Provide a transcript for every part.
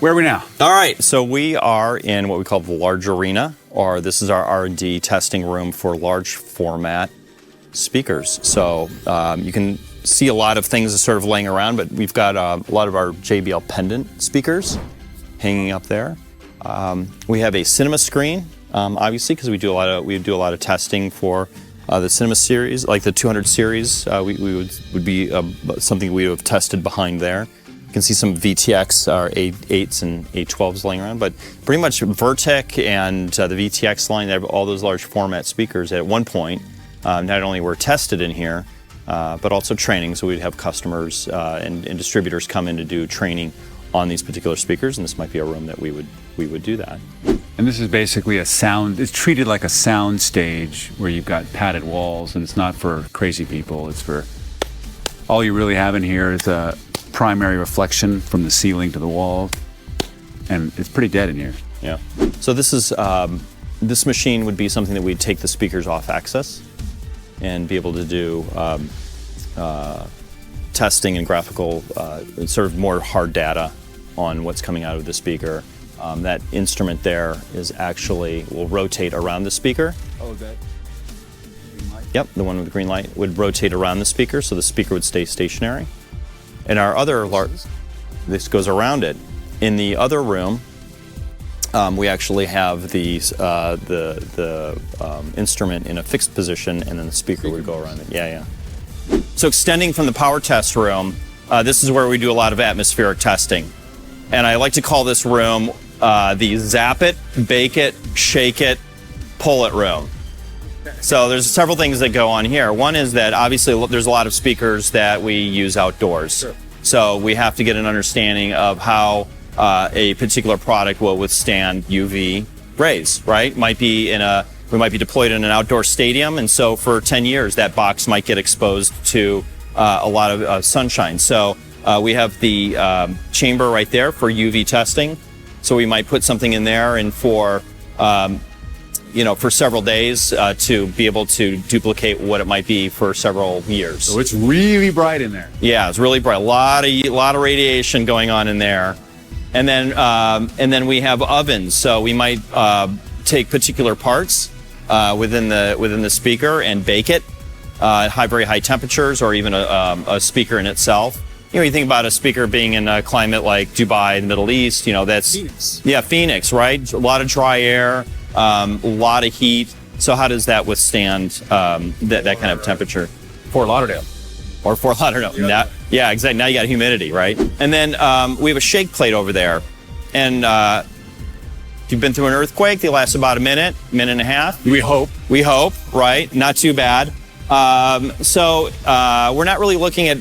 Where are we now? All right, so we are in what we call the large arena, or this is our R&D testing room for large format speakers. So you can see a lot of things sort of laying around, but we've got a lot of our JBL pendant speakers hanging up there. We have a cinema screen, obviously, because we do a lot of testing for the cinema series, like the 200 series. Would be something we would have tested behind there. You can see some VTX, our A8s and A12s laying around, but pretty much Vertec and the VTX line, they have all those large format speakers at one point. Not only were tested in here, but also training. So we'd have customers and distributors come in to do training on these particular speakers, and this might be a room that we would do that. And this is basically a sound, it's treated like a sound stage where you've got padded walls, and it's not for crazy people. It's for, all you really have in here is a primary reflection from the ceiling to the walls, and it's pretty dead in here. Yeah. So this is, this machine would be something that we'd take the speakers off axis and be able to do testing and graphical, sort of more hard data on what's coming out of the speaker. That instrument there is actually, will rotate around the speaker. Oh, that green light? Yep, the one with the green light would rotate around the speaker, so the speaker would stay stationary. And our other this goes around it. In the other room, we actually have the instrument in a fixed position, and then the speaker would go around it. Yeah. So extending from the power test room, this is where we do a lot of atmospheric testing. And I like to call this room the zap it, bake it, shake it, pull it room. So there's several things that go on here. One is that obviously there's a lot of speakers that we use outdoors. Sure. So we have to get an understanding of how a particular product will withstand UV rays, right? We might be deployed in an outdoor stadium, and so for 10 years that box might get exposed to a lot of sunshine. So we have the chamber right there for UV testing. So we might put something in there, and for several days to be able to duplicate what it might be for several years. So it's really bright in there. Yeah, it's really bright. A lot of radiation going on in there. And then we have ovens. So we might take particular parts within the speaker and bake it at very high temperatures, or even a speaker in itself. You think about a speaker being in a climate like Dubai, the Middle East. That's Phoenix. Yeah, Phoenix, right? A lot of dry air, a lot of heat. So how does that withstand that kind of temperature? Fort Lauderdale. Or Fort Lauderdale. Yeah, exactly. Now you got humidity, right? And then we have a shake plate over there. And if you've been through an earthquake, they last about a minute and a half. We hope, right? Not too bad. So we're not really looking at,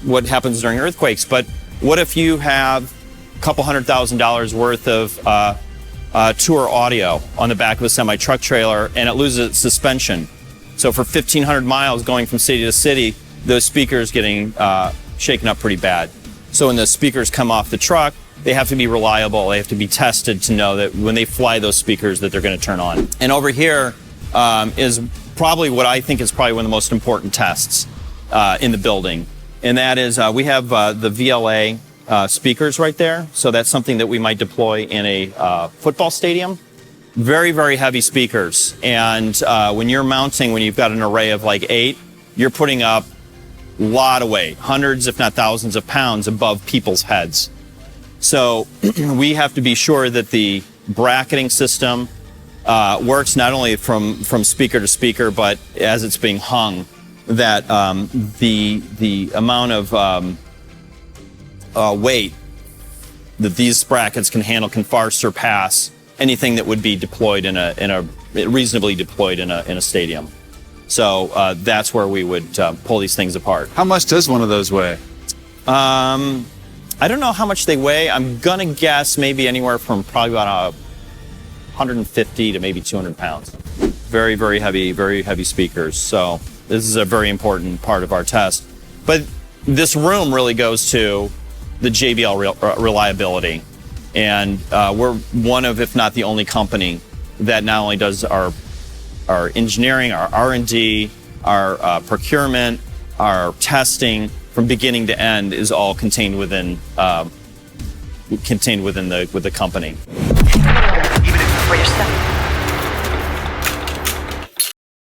what happens during earthquakes, but what if you have a couple $100,000 worth of tour audio on the back of a semi-truck trailer, and it loses its suspension? So for 1,500 miles going from city to city, those speakers getting shaken up pretty bad. So when the speakers come off the truck, they have to be reliable. They have to be tested to know that when they fly those speakers that they're going to turn on. And over here is probably what I think is probably one of the most important tests in the building. And that is we have the VLA speakers right there. So that's something that we might deploy in a football stadium. Very, very heavy speakers. And when you've got an array of like 8, you're putting up a lot of weight, hundreds if not thousands of pounds above people's heads. So we have to be sure that the bracketing system works not only from speaker to speaker, but as it's being hung, that the amount of weight that these brackets can handle can far surpass anything that would be deployed reasonably deployed in a stadium. So that's where we would pull these things apart. How much does one of those weigh? I don't know how much they weigh. I'm gonna guess maybe anywhere from probably about 150 to maybe 200 pounds. Very, very heavy speakers. So this is a very important part of our test. But this room really goes to the JBL reliability. And we're one of, if not the only company that not only does our engineering, our R&D, our procurement, our testing from beginning to end is all contained within contained within the company. Even if for yourself.